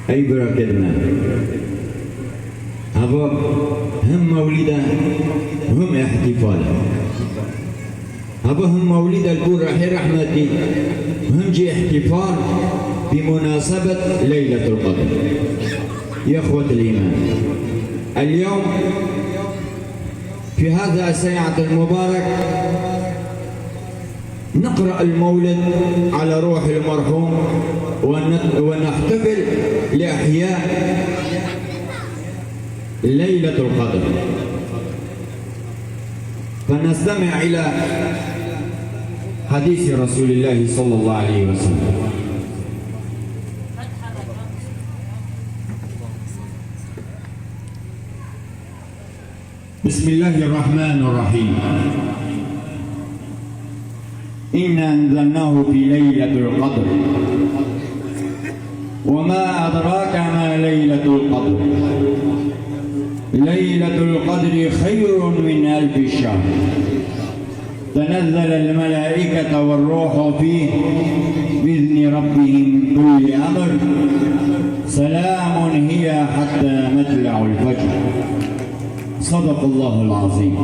أي بركتنا هذا هم مولده هم احتفاله هذا هم مولد البور رحمتي هم جي احتفال بمناسبة ليلة القدر. يا أخوة الإيمان، اليوم في هذا الساعة المبارك نقرأ المولد على روح المرحوم ونحتفل لإحياء ليلة القدر، فنستمع إلى حديث رسول الله صلى الله عليه وسلم. بسم الله الرحمن الرحيم. إنا أنزلناه في ليلة القدر وما أدراك ما ليلة القدر ليلة القدر خير من 1000 شهر تنزل الملائكة والروح فيه بإذن ربهم من كل أمر سلام هي حتى مطلع الفجر. صدق الله العظيم.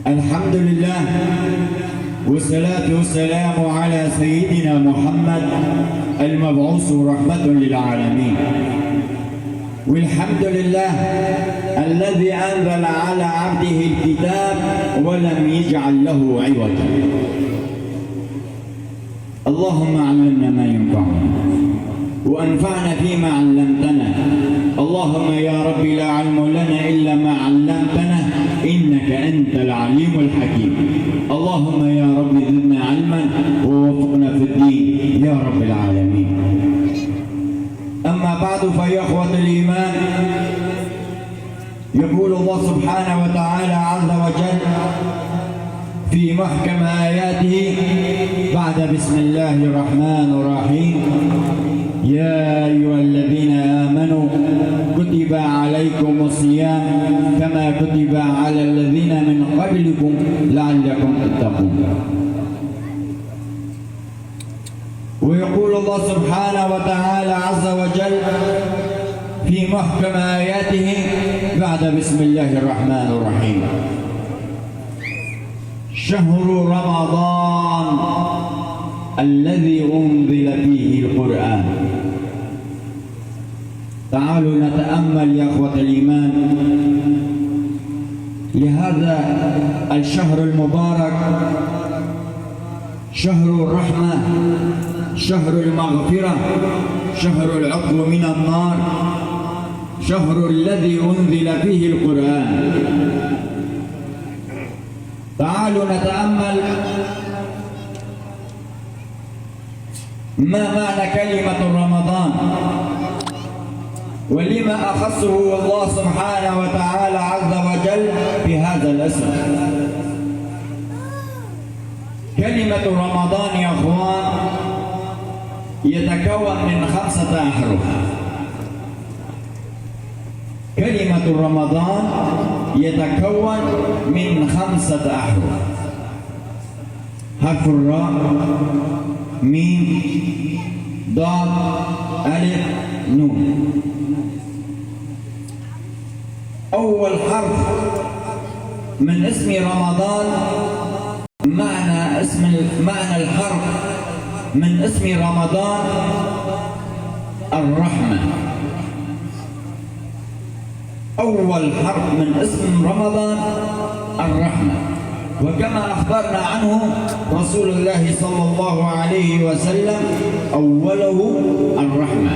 الحمد لله والصلاة والسلام على سيدنا محمد المبعوث رحمة للعالمين. والحمد لله الذي أنزل على عبده الكتاب ولم يجعل له عوجا. اللهم علمنا ما ينفعنا وأنفعنا فيما علمتنا. اللهم يا رب لا علم لنا إلا ما علمتنا إنك أنت العليم الحكيم. اللهم يا رب زدنا علما ووفقنا في الدين يا رب العالمين. أما بعد فيا إخوة الإيمان، يقول الله سبحانه وتعالى عز وجل في محكم آياته بعد بسم الله الرحمن الرحيم: يا أيها الذين آمنوا كتب عليكم الصيام كما كتب على الذين من قبلكم لعلكم تتقون. ويقول الله سبحانه وتعالى عز وجل في محكم آياته بعد بسم الله الرحمن الرحيم: شهر رمضان الذي أنزل فيه القرآن. تعالوا نتأمل يا أخوة الإيمان لهذا الشهر المبارك، شهر الرحمة، شهر المغفرة، شهر العتق من النار، شهر الذي أنزل فيه القرآن. تعالوا نتأمل ما معنى كلمة رمضان ولما أخصه الله سبحانه وتعالى عز وجل بهذا الاسم. كلمة رمضان يا أخوان يتكون من 5 أحرف. كلمة رمضان يتكون من 5 أحرف: حرف الراء، ميم، ضاد، ألف، نون. أول حرف من اسم رمضان معنى الحرف من اسم رمضان الرحمة. أول حرف من اسم رمضان الرحمة، وكما أخبرنا عنه رسول الله صلى الله عليه وسلم أوله الرحمة.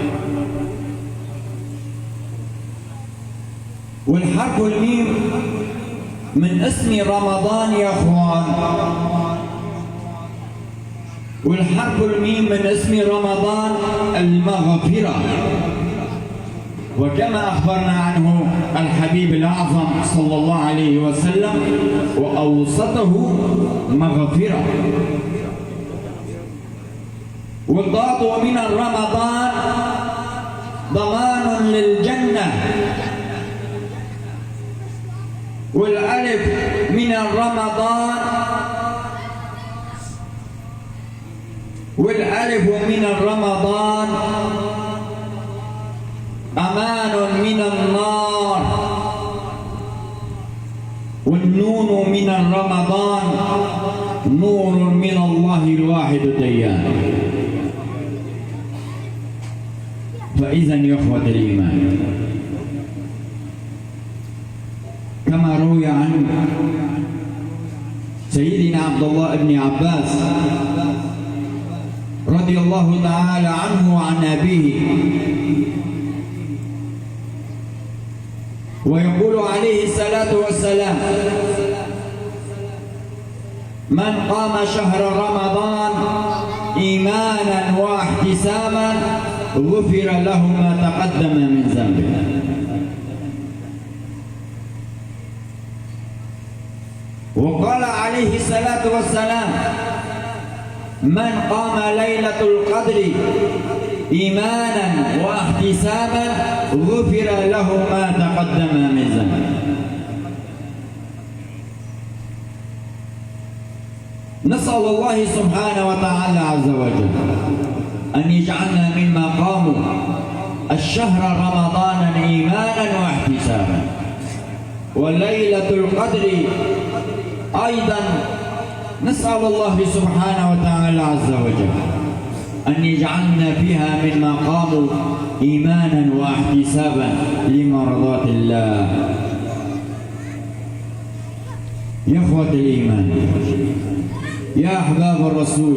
والحرف الميم من اسم رمضان يا أخوان، والحرف الميم من اسم رمضان المغفرة، وكما أخبرنا عنه الحبيب الأعظم صلى الله عليه وسلم وأوسطه مغفرة. والضاد من رمضان ضمان للجنة، والألف من رمضان والألف من رمضان أمان من النار، والنون من رمضان نور من الله الواحد الديان. فإذا يا إخوة الإيمان، كما روي عن سيدنا عبد الله بن عباس رضي الله تعالى عنه وعن أبيه، ويقول عليه الصلاة والسلام: من قام شهر رمضان إيمانا واحتسابا غفر له ما تقدم من ذنبه. وقال عليه الصلاة والسلام: من قام ليلة القدر إيمانا واحتسابا غفر له ما تقدم من ذنبه. نسأل الله سبحانه وتعالى عز وجل أن يجعلنا مما قاموا الشهر رمضان إيمانا واحتسابا، وليلة القدر أيضا نسأل الله سبحانه وتعالى عز وجل أن يجعلنا فيها مما قاموا إيمانا واحتسابا لمرضات الله. يا إخوة الإيمان، يا أحباب الرسول،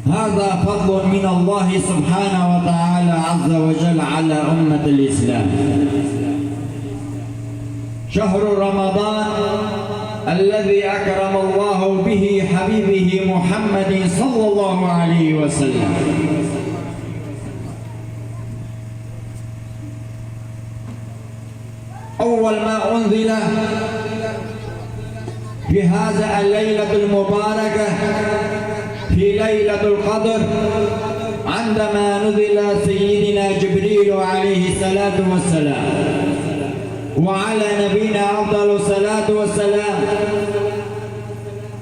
هذا فضل من الله سبحانه وتعالى عز وجل على أمة الإسلام. شهر رمضان الذي أكرم الله به حبيبه محمد صلى الله عليه وسلم. أول ما أنزل في هذا الليلة المباركة في ليلة القدر عندما نزل سيدنا جبريل عليه الصلاة والسلام، وعلى نبينا أفضل الصلاة والسلام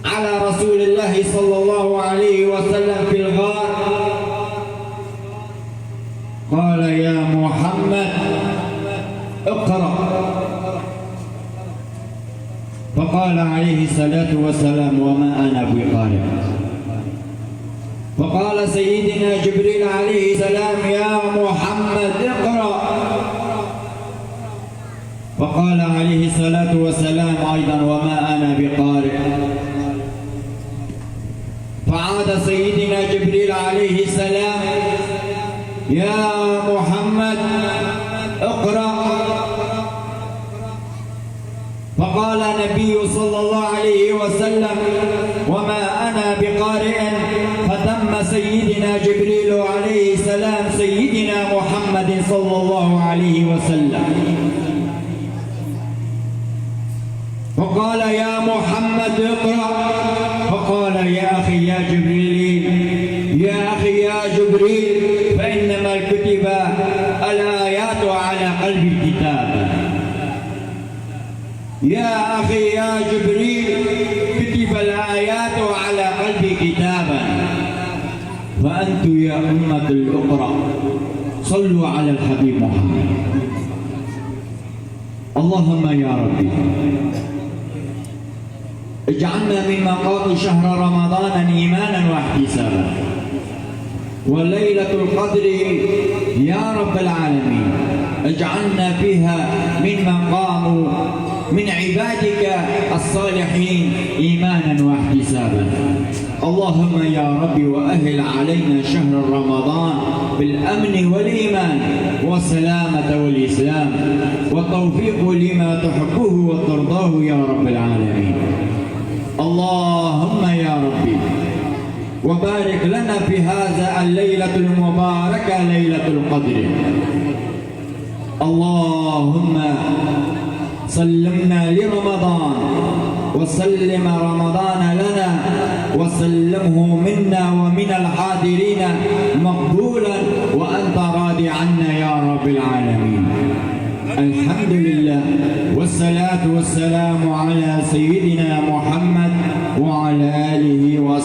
على رسول الله صلى الله عليه وسلم في الغار، قال: يا محمد اقرأ. فقال عليه الصلاة والسلام: وما أنا بقارئ. فقال سيدنا جبريل عليه السلام: يا محمد اقرأ. فقال عليه الصلاة والسلام أيضا: وما أنا بقارئ. فعاد سيدنا جبريل عليه السلام: يا محمد اقرأ. فقال النبي صلى الله عليه وسلم: وما أنا بقارئ. فتم سيدنا جبريل عليه السلام سيدنا محمد صلى الله عليه وسلم، فقال: يا محمد اقرأ. فقال: يا أخي يا جبريل، يا أخي يا جبريل، فإنما كتب الآيات على قلب الكتاب. يا أخي يا جبريل، كتب الآيات على قلب كتابا. فأنتم يا أمة الأخرى صلوا على الحبيب محمد. اللهم يا ربي اجعلنا مما قام شهر رمضان إيمانا واحتسابا، وليلة القدر يا رب العالمين اجعلنا فيها ممن قاموا من عبادك الصالحين إيمانا واحتسابا. اللهم يا رب وأهل علينا شهر رمضان بالأمن والإيمان والسلامة والإسلام والتوفيق لما تحبه وترضاه يا رب العالمين. اللهم يا ربي وبارك لنا في هذا الليلة المباركة ليلة القدر. اللهم سلمنا لرمضان وسلم رمضان لنا وسلمه منا ومن الحاضرين مقبولا وأنت راضي عنا يا رب العالمين. الحمد لله والصلاة والسلام على سيدنا محمد وعلى آله وصحبه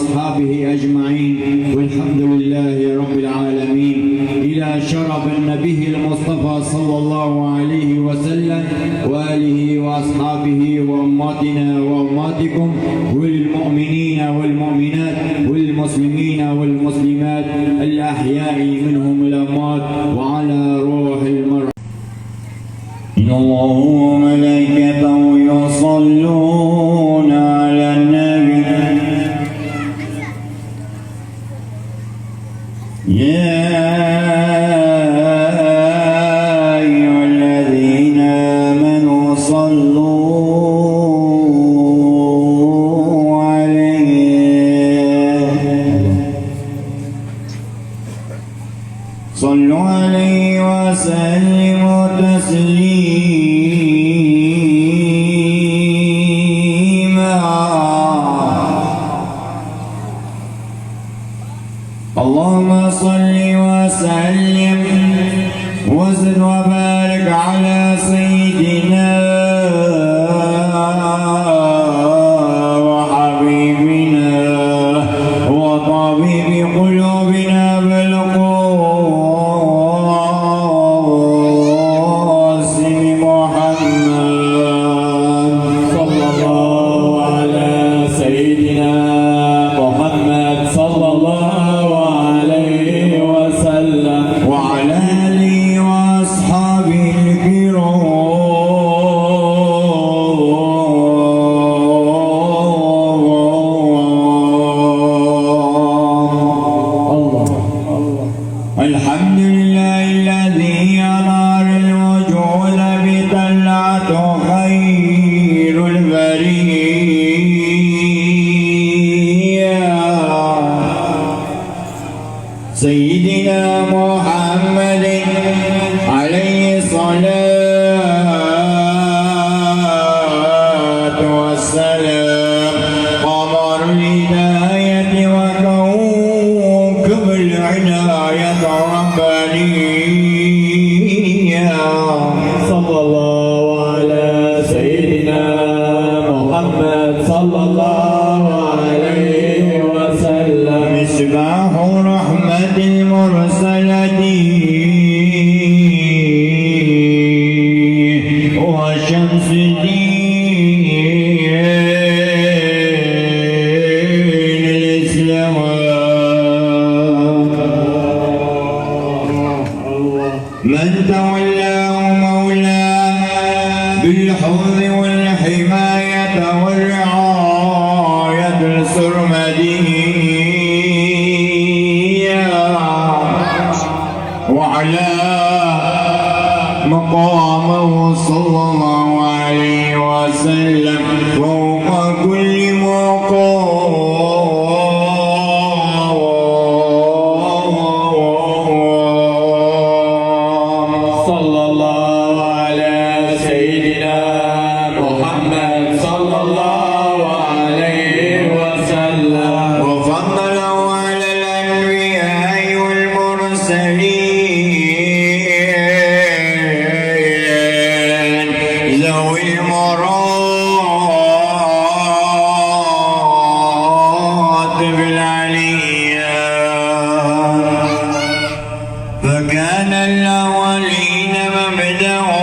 وأصحابه أجمعين، والحمد لله رب العالمين. إلى شرف النبي المصطفى صلى الله عليه وسلم وآله وأصحابه وأمتنا وأماتكم والمؤمنين والمؤمنات والمسلمين والمسلمات الأحياء منهم الأموات وعلى روح المرء. إن الله وملائكته يصلون على النبي يا أيها الذين آمنوا صلوا عليه وسلموا تسليما. اللهم صل وسلم وزد وبارك على سيدنا وحبيبنا وطبيب قلوبنا بالقاسم محمد. صلى الله على سيدنا محمد صلى الله عليه وسلم وعلى آله وأصحابه الكرام. الحمد لله الذي أنار الوجود بطلعته خير البرية سيدنا محمد عليه الصلاة والسلام، قمر الهداية وكوكب العناية الربانية. صلى الله على سيدنا محمد صلى الله عليه وسلم مصباح رحمة المرسلة وشمس الدين الإسلام. من تولاه مولاه بالحفظ والحماية والرعاية السرمدية وعلى مقامه صلى الله عليه وسلم فوق كل مقام. صلى الله على سيدنا محمد صلى الله عليه وسلم وفضله على الأنبياء والمرسلين ذوي المراتب العليا. فكان الأولين مبدأون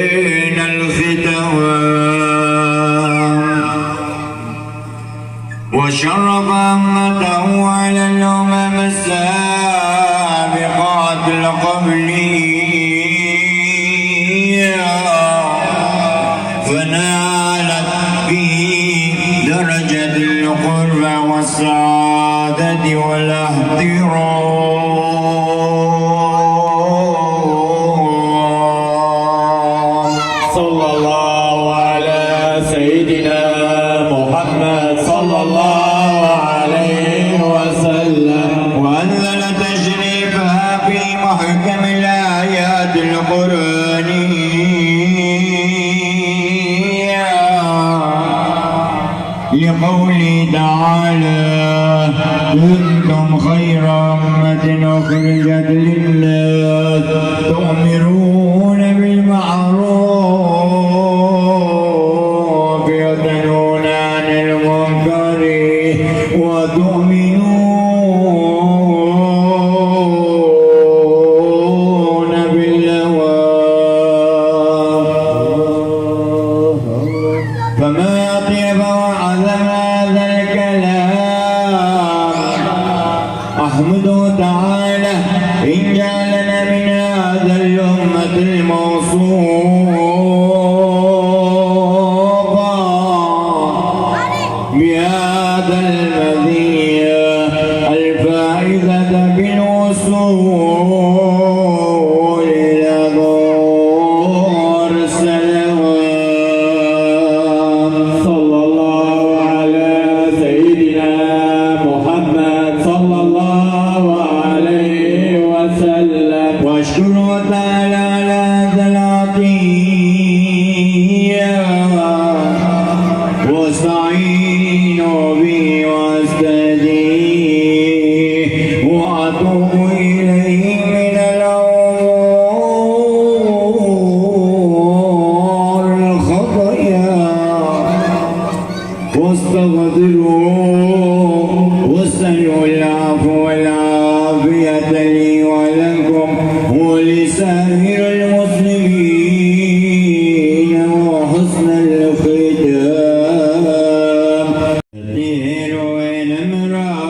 والآخرين الختام. وشرف أمته على الأمم السابقات القبلية، فنالت به درجة القرب والسعادة والاحترام. صلى الله على سيدنا محمد صلى الله عليه وسلم وأنزل تشريفها في محكم الآيات القرآنية لقوله تعالى: كنتم خير أمة أخرجت للناس تؤمرون الموصوفة بهذا المذية الفائدة بالوصول إلى دار السلام. صلى الله على سيدنا محمد صلى الله عليه وسلم. واشكره تعالى على هذا العطية واستعين به واستهديه واتوب اليه من الامور الخطايا واستغفروه واسألوا العفو والعافية لي ولكم ولسائر المسلمين وحسن الختام. الدير ونمره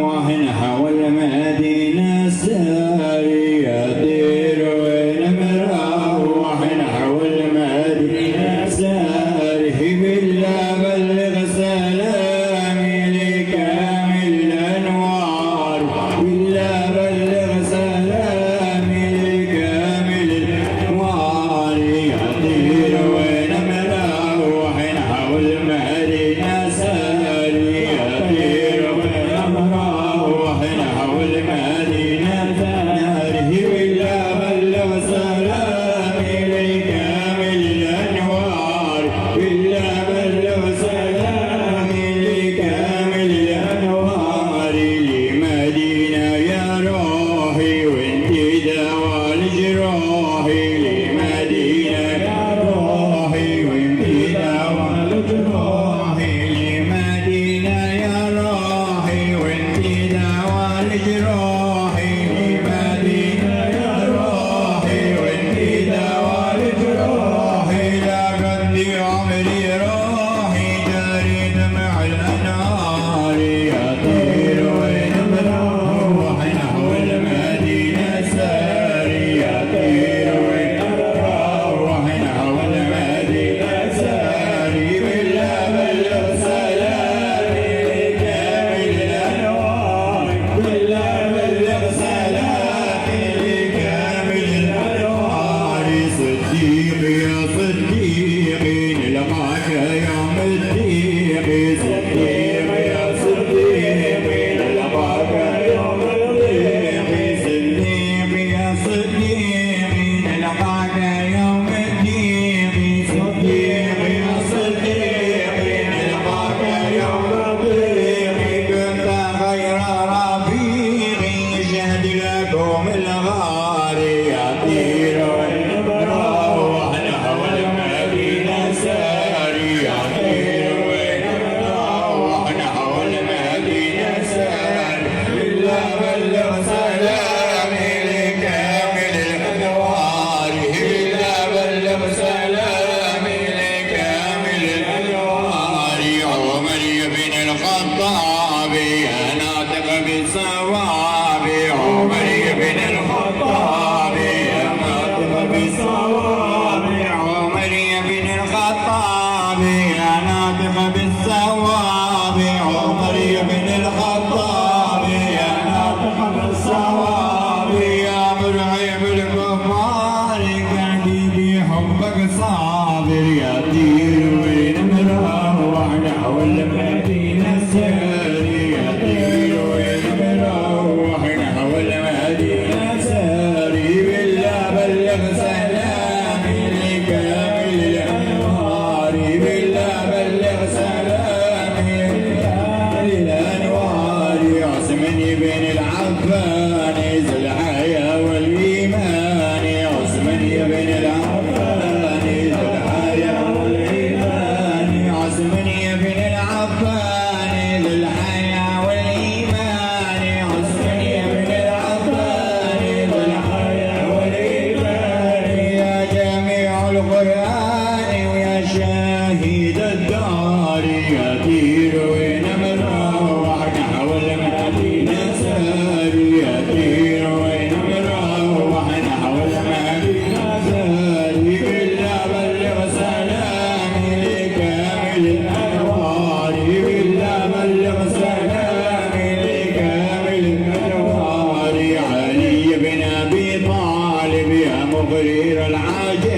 ونحو المدينة سارية. الدير ونمره ونحو المدينة ساريه. بالله بلغ سلامي لكامل الأنوار. بالله بلغ سلامي لكامل الأنوار. يطير ونمره ونحو المدينة سارية. يطير ونمره ونحو المدينة ساريه. بالله بلغ سلامي لكامل الأنوار. بالله بلغ سلامي لكامل الأنوار. لمدينة يا روحي وانت دوا لجراحي. لمدينة يا روحي وانت دوا لجراحي. لمدينة يا روحي وانت دوا لجراحي. لمدينة يا روحي وانت دوا لجراحي. لا قدي عمري روحي جاري دمع الأنهار. يطير ونمره ونحو المدينة ساري. يطير ونمره ونحو المدينة ساري. بالله بلغ سلامي لكامل الأنوار. بالله بلغ سلامي لكامل الأنوار. صديق يا صديقي نلقاك يوم الضيق. صديق يا صديقي نلقاك يوم الضيق. صديق يا صديقي نلقاك يوم الضيق. صديق يا صديقي نلقاك يوم الضيق. كنت خير رفيقي يشهد لكم الغار. يطير ونمره ونحو المدينة ساري. يطير ونمره ونحو المدينة ساري. بالله بلغ سلامي لكامل الأنوار. بالله بلغ سلامي لكامل الأنوار. عمر بن الخطاب يا ناطق بالصواب. عمر بن الخطاب يا ناطق بالصواب. عمر بن الخطاب يا ناطق بالصواب. عمر بن الخطاب يا ناطق بالصواب. يا مرعب الكفار قلبي بحبك صابر. يطير ونمره ونحو المدينة ساري. يطير ونمره ونحو المدينة ساري. بالله بلغ سلامي لكامل الأنوار.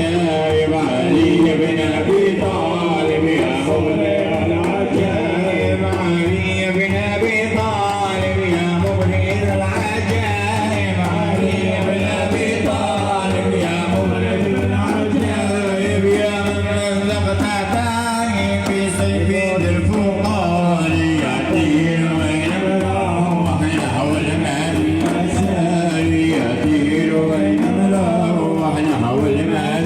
العجائب علي بن أبي طالب يا مبرئ العجائب علي بن أبي طالب يا مبرئ العجائب علي بن أبي طالب يا مبرئ العجائب يا من مزقت عتاقي في سيف ذي الفرقان يأتي وين ملاه وإحنا حول المال يأتي وين ملاه وإحنا حول المال